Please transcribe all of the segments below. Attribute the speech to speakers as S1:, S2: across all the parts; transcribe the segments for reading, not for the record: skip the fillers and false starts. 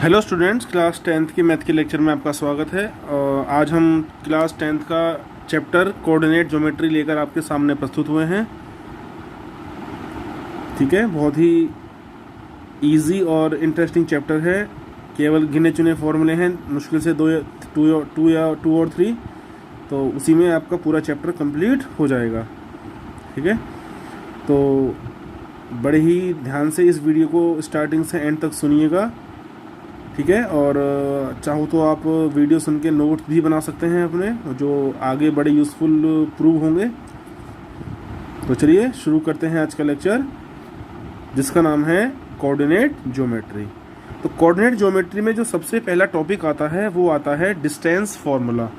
S1: Hello students, class 10th के math के lecture में आपका स्वागत है। और आज हम क्लास 10th का चैप्टर कोऑर्डिनेट ज्योमेट्री लेकर आपके सामने प्रस्तुत हुए हैं। ठीक है, बहुत ही इजी और इंटरेस्टिंग चैप्टर है। केवल गिने चुने फॉर्मूले हैं, मुश्किल से टू और थ्री, तो उसी में आपका पूरा चैप्टर कंप्लीट हो जाएगा। ठीक है, तो बड़े ही ध्यान से इस वीडियो को स्टार्टिंग से एंड तक सुनिएगा। ठीक है, और चाहो तो आप वीडियो सुन के नोट्स भी बना सकते हैं अपने, जो आगे बड़े यूज़फुल प्रूव होंगे। तो चलिए शुरू करते हैं आज का लेक्चर, जिसका नाम है कोऑर्डिनेट ज्योमेट्री। तो कोऑर्डिनेट ज्योमेट्री में जो सबसे पहला टॉपिक आता है वो आता है डिस्टेंस फॉर्मूला।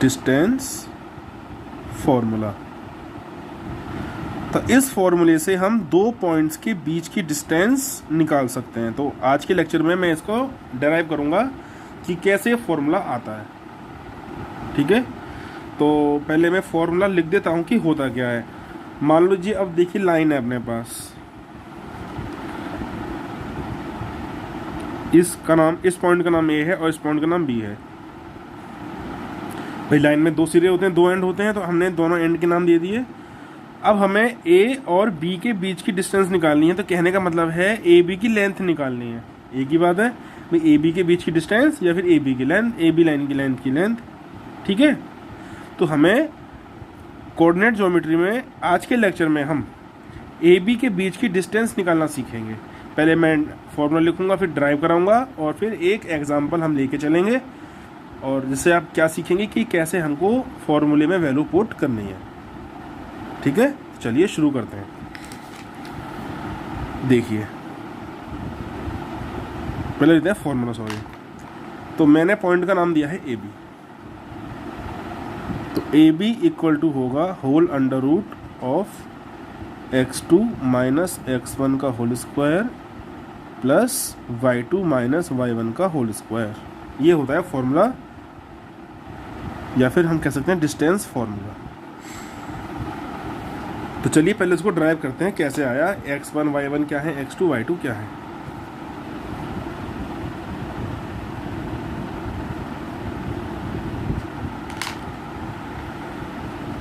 S1: Distance formula. तो इस फॉर्मूले से हम दो पॉइंट्स के बीच की डिस्टेंस निकाल सकते हैं। तो आज के लेक्चर में मैं इसको डेराइव करूंगा कि कैसे फॉर्मूला आता है। ठीक है, तो पहले मैं फॉर्मूला लिख देता हूं कि होता क्या है। मान लीजिए, अब देखिए लाइन है अपने पास, इस पॉइंट का नाम ए है और इस पॉइंट का नाम बी है। भाई लाइन में दो सिरे होते हैं, दो एंड होते हैं, तो हमने दोनों एंड के नाम दे दिए। अब हमें ए और बी के बीच की डिस्टेंस निकालनी है। तो कहने का मतलब है ए बी की लेंथ निकालनी है। एक ही बात है भाई, ए बी के बीच की डिस्टेंस या फिर ए बी की लेंथ, ए बी लाइन की लेंथ। ठीक है, तो हमें कोऑर्डिनेट ज्योमेट्री में आज के लेक्चर में हम ए बी के बीच की डिस्टेंस निकालना सीखेंगे। पहले मैं फॉर्मूला लिखूंगा, फिर ड्राइव कराऊंगा, और फिर एक एग्जाम्पल हम लेके चलेंगे, और जिससे आप क्या सीखेंगे कि कैसे हमको फॉर्मूले में वैल्यू पुट करनी है। ठीक है, चलिए शुरू करते हैं। देखिए, पहले लेते हैं फॉर्मूला। सॉरी, तो मैंने पॉइंट का नाम दिया है ए बी। तो ए बी इक्वल टू होगा whole under root of x2 minus x1 का whole square plus y2 minus y1 का होल स्क्वायर। ये होता है फॉर्मूला, या फिर हम कह सकते हैं डिस्टेंस फॉर्मूला। तो चलिए पहले इसको ड्राइव करते हैं, कैसे आया। x1 y1 क्या है, x2 y2 क्या है।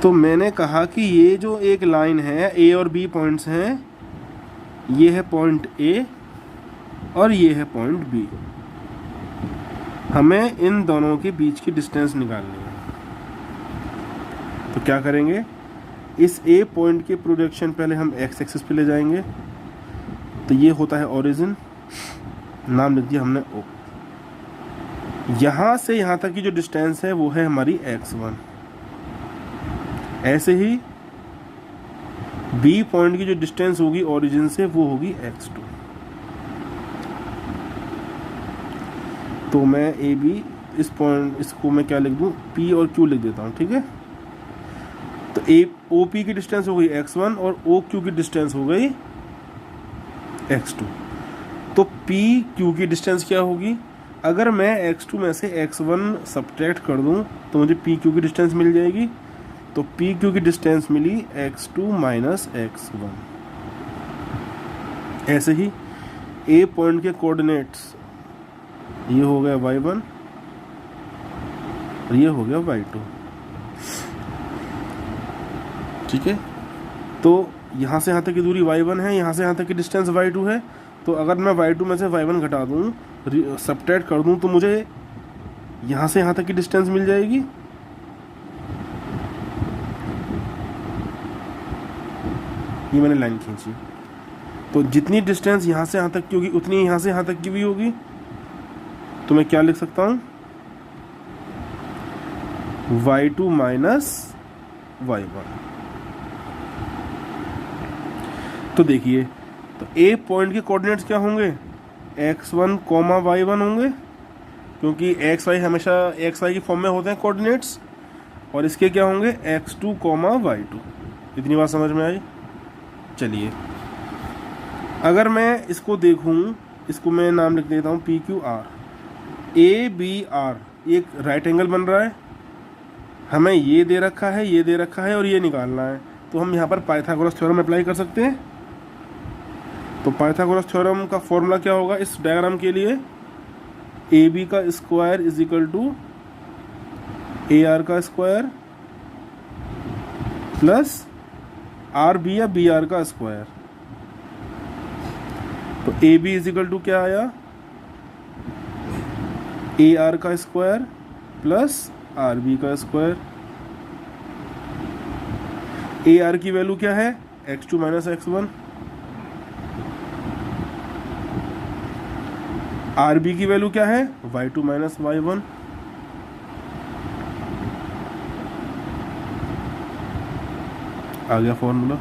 S1: तो मैंने कहा कि ये जो एक लाइन है, ए और बी पॉइंट्स हैं, ये है पॉइंट ए और ये है पॉइंट बी। हमें इन दोनों के बीच की डिस्टेंस निकालनी है। तो क्या करेंगे, इस ए पॉइंट के प्रोजेक्शन पहले हम एक्स एक्सिस पे ले जाएंगे। तो ये होता है ओरिजिन, नाम लिख दिया हमने ओ। यहाँ से यहाँ तक की जो डिस्टेंस है वो है हमारी x1। ऐसे ही बी पॉइंट की जो डिस्टेंस होगी ओरिजिन से वो होगी x2। तो मैं ए बी, इस पॉइंट, इसको मैं क्या लिख दूँ, पी और क्यू लिख देता हूँ। ठीक है, तो ए ओ पी की डिस्टेंस हो गई x1 और ओ क्यू की डिस्टेंस हो गई x2। तो पी क्यू की डिस्टेंस क्या होगी, अगर मैं x2 में से x1 सब्ट्रैक्ट कर दूं तो मुझे पी क्यू की डिस्टेंस मिल जाएगी। तो पी क्यू की डिस्टेंस मिली x2 माइनस x1। ऐसे ही ए पॉइंट के कोऑर्डिनेट्स, ये हो गया y1 और ये हो गया y2। ठीक है, तो यहाँ से यहाँ तक की दूरी y1 है, यहाँ से यहाँ तक की डिस्टेंस y2 है। तो अगर मैं y2 में से y1 घटा दूँ, सब्ट्रैक्ट कर दूँ, तो मुझे यहाँ से यहाँ तक की डिस्टेंस मिल जाएगी। ये मैंने लाइन खींची, तो जितनी डिस्टेंस यहाँ से यहाँ तक की होगी उतनी यहाँ से यहाँ तक की भी होगी। तो मैं क्या लिख सकता हूँ, y2 माइनस y1। तो देखिए, तो ए पॉइंट के कोऑर्डिनेट्स क्या होंगे, x1 कॉमा y1 होंगे, क्योंकि एक्स वाई हमेशा एक्स वाई की फॉर्म में होते हैं कोऑर्डिनेट्स। और इसके क्या होंगे, x2 कॉमा y2। इतनी बात समझ में आई। चलिए, अगर मैं इसको देखूं, इसको मैं नाम लिख देता हूं P Q R. A B R एक राइट एंगल बन रहा है, हमें ये दे रखा है, ये दे रखा है, और ये निकालना है। तो हम यहाँ पर पाइथागोरस थ्योरम अप्लाई कर सकते हैं। तो पाइथागोरस थ्योरम का फॉर्मूला क्या होगा इस डायग्राम के लिए? ए बी का square is equal to A R का स्क्वायर प्लस आर बी या बी आर का स्क्वायर। तो A B is equal to क्या आया? ए आर का स्क्वायर प्लस आर बी का स्क्वायर। ए आर की वैल्यू क्या है? x2 minus x1। R B की वैल्यू क्या है? y2 minus y1। आ गया फॉर्मूला।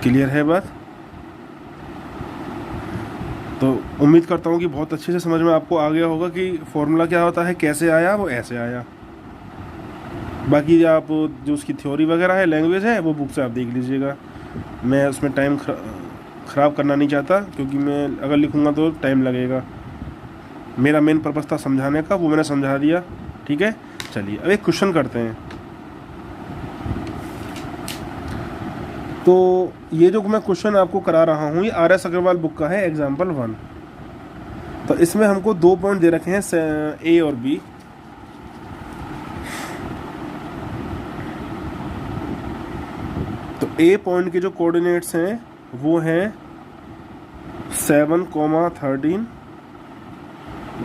S1: क्लियर है बात? तो उम्मीद करता हूँ कि बहुत अच्छे से समझ में आपको आ गया होगा कि फॉर्मूला क्या होता है, कैसे आया, वो ऐसे आया। बाकी आप जो उसकी थ्योरी वगैरह है, लैंग्वेज है, वो बुक से आप देख लीजिएगा। मैं उसमें टाइम ख़राब करना नहीं चाहता, क्योंकि मैं अगर लिखूँगा तो टाइम लगेगा। मेरा मेन पर्पस था समझाने का, वो मैंने समझा दिया। ठीक है, चलिए अब एक क्वेश्चन करते हैं। तो ये जो मैं क्वेश्चन आपको करा रहा हूँ, ये RS अग्रवाल बुक का है, एग्जाम्पल 1। तो इसमें हमको 2 पॉइंट दे रखे हैं, ए और बी। तो ए पॉइंट के जो कोऑर्डिनेट्स हैं वो हैं 7,13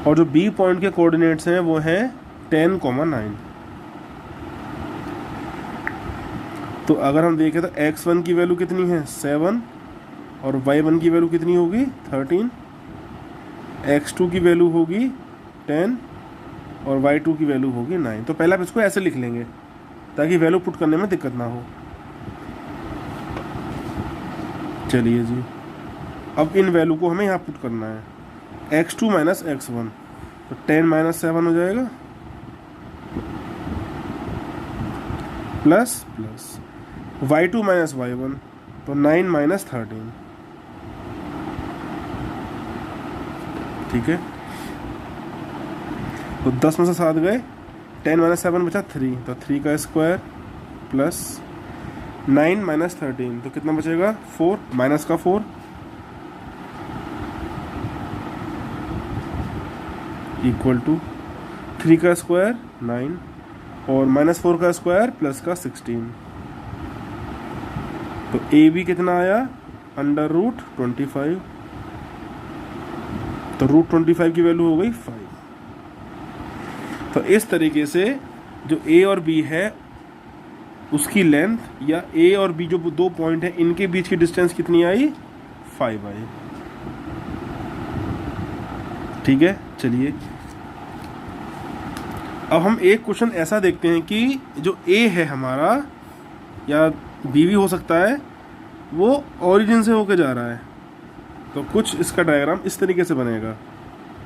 S1: और जो बी पॉइंट के कोऑर्डिनेट्स हैं वो हैं 10,9। तो अगर हम देखें तो x1 की वैल्यू कितनी है? 7 और y1 की वैल्यू कितनी होगी? 13। x2 की वैल्यू होगी 10 और y2 की वैल्यू होगी 9। तो पहले आप इसको ऐसे लिख लेंगे ताकि वैल्यू पुट करने में दिक्कत ना हो। चलिए जी, अब इन वैल्यू को हमें यहाँ पुट करना है। x2 माइनस x1, तो 10 माइनस 7 हो जाएगा, plus plus y2 minus y1, तो 9 माइनस 13। ठीक है, तो 10 में से 7 गए, 10 माइनस 7 बचा 3, तो 3 का स्क्वायर प्लस 9 माइनस 13, तो कितना बचेगा? 4, माइनस का 4 इक्वल टू 3 का स्क्वायर 9 और माइनस 4 का स्क्वायर प्लस का 16। तो ए बी कितना आया? Under root 25। तो रूट 25 की वैल्यू हो गई 5। तो इस तरीके से जो ए और बी है उसकी लेंथ, या ए और बी जो 2 पॉइंट है इनके बीच की डिस्टेंस कितनी आई? 5 आई। ठीक है, चलिए अब हम एक क्वेश्चन ऐसा देखते हैं कि जो ए है हमारा, या बी भी हो सकता है, वो ओरिजिन से होके जा रहा है। तो कुछ इसका डायग्राम इस तरीके से बनेगा।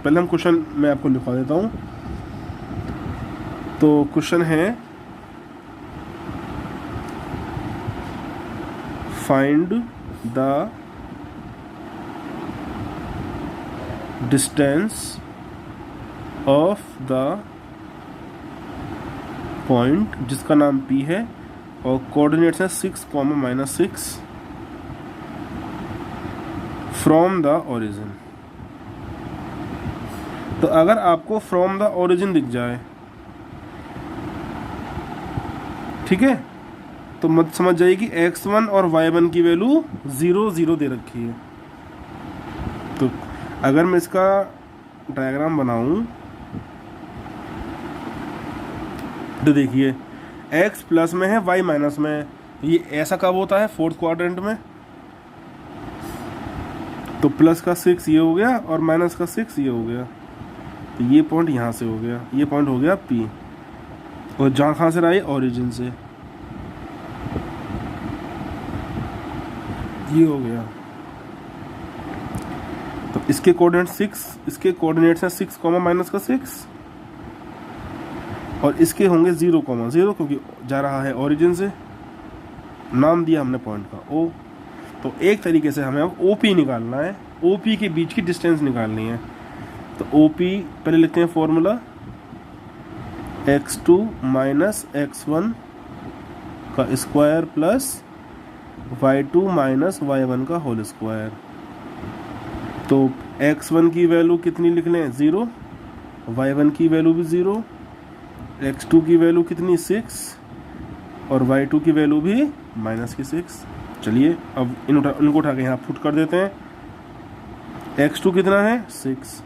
S1: पहले हम क्वेश्चन मैं आपको लिखवा देता हूँ। तो क्वेश्चन है, find the distance of the point जिसका नाम P है और कोऑर्डिनेट्स है 6, -6 फ्रॉम द ओरिजिन। तो अगर आपको फ्रॉम द ओरिजिन दिख जाए, ठीक है, तो मत समझ जाइए कि x1 और y1 की वैल्यू 0, 0 दे रखी है। तो अगर मैं इसका डायग्राम बनाऊं तो देखिए x प्लस में है, y माइनस में है। ये ऐसा कब होता है? 4th क्वाड्रेंट में। तो प्लस का 6 ये हो गया और माइनस का 6 ये हो गया। तो ये पॉइंट यहाँ से हो गया, ये पॉइंट हो गया P, और जहाँ कहाँ से रहा है? ओरिजिन से। ये हो गया। तो इसके कोऑर्डिनेट 6, इसके कोऑर्डिनेट्स हैं 6, माइनस का 6, और इसके होंगे 0, 0, क्योंकि जा रहा है ओरिजिन से। नाम दिया हमने पॉइंट का O। तो एक तरीके से हमें अब OP निकालना है, OP के बीच की डिस्टेंस निकालनी है। तो OP पहले लिखते हैं फॉर्मूला, x2 माइनस x1 का square plus y2 minus y1 का होल स्क्वायर। तो x1 की वैल्यू कितनी लिख लें 0, y1 की वैल्यू भी 0, x2 की वैल्यू कितनी 6 और y2 की वैल्यू भी -6। चलिए अब इनको उठा के यहाँ पुट कर देते हैं। x2 कितना है 6,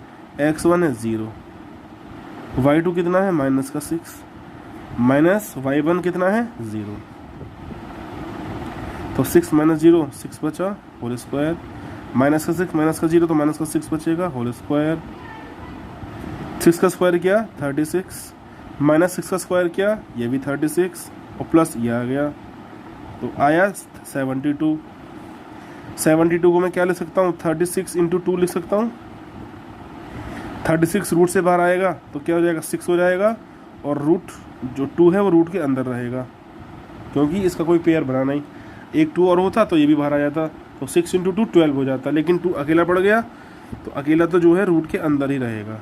S1: x1 है 0, y2 कितना है -6 माइनस y1 कितना है 0। तो 6 माइनस 0 6 बचा होल स्क्वायर, -6 माइनस का 0 तो -6 बचेगा होल स्क्वायर। 6 का स्क्वायर क्या 36, -6 का स्क्वायर क्या ये भी 36 और प्लस ये आ गया तो आया 72। 72 को मैं क्या लिख सकता हूँ 36 × 2 लिख सकता हूँ। 36 रूट से बाहर आएगा तो क्या हो जाएगा 6 हो जाएगा और रूट जो 2 है वो रूट के अंदर रहेगा क्योंकि इसका कोई पेयर बना नहीं। एक 2 और होता तो ये भी बाहर आ जाता तो 6 × 2 12 हो जाता, लेकिन 2 अकेला पड़ गया तो अकेला तो जो है रूट के अंदर ही रहेगा।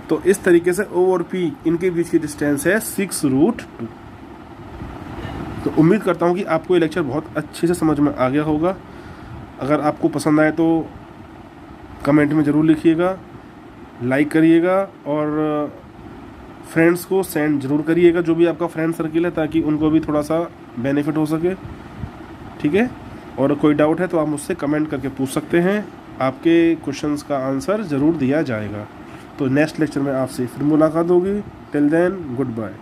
S1: तो इस तरीके से O और P इनके बीच की डिस्टेंस है 6√2। तो उम्मीद करता हूँ कि आपको ये लेक्चर बहुत अच्छे से समझ में आ गया होगा। अगर आपको पसंद आए तो कमेंट में ज़रूर लिखिएगा, लाइक करिएगा और फ्रेंड्स को सेंड ज़रूर करिएगा, जो भी आपका फ्रेंड सर्किल है, ताकि उनको भी थोड़ा सा बेनिफिट हो सके। ठीक है, और कोई डाउट है तो आप मुझसे कमेंट करके पूछ सकते हैं, आपके क्वेश्चंस का आंसर ज़रूर दिया जाएगा। तो नेक्स्ट लेक्चर में आपसे फिर मुलाकात होगी। Till then good bye.